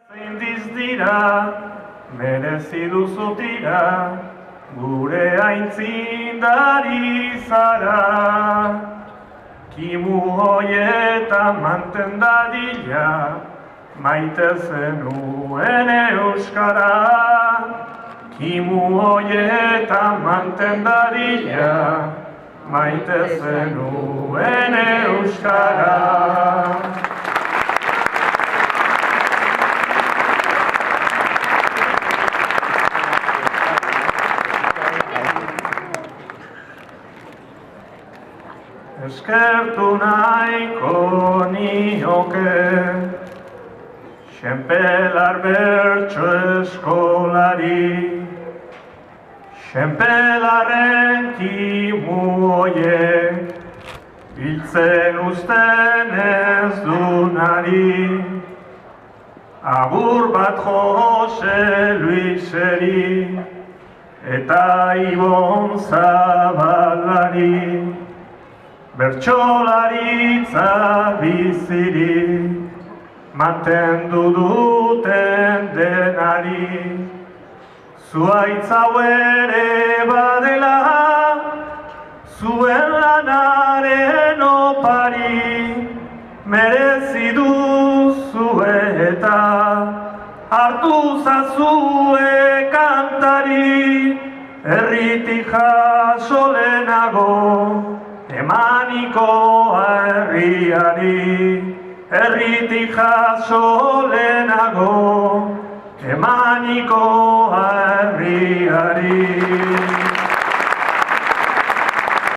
Zindiz dira, merezi duzu tira, gure aintzindari zara. Kimu hoietan manten dadila, maite zenuen euskara. Kimu hoietan manten dadila, maite zenuen euskara. Eskertu nahiko nioke Xenpelar bertso eskolari, Xenpelarren kimu hoiek biltzen uzten ez dunari. Agur bat Jose Luiseri eta Ibon Zabalari, bertsolaritza bizirik mantendu duten denari. Zuhaitz hau ere badela, zuen lanaren opari, merezi duzue eta hartu zazue kantari. Herritik jaso lehenago, emanikoa herriari. Herritik jaso lehenago, emanikoa herriari.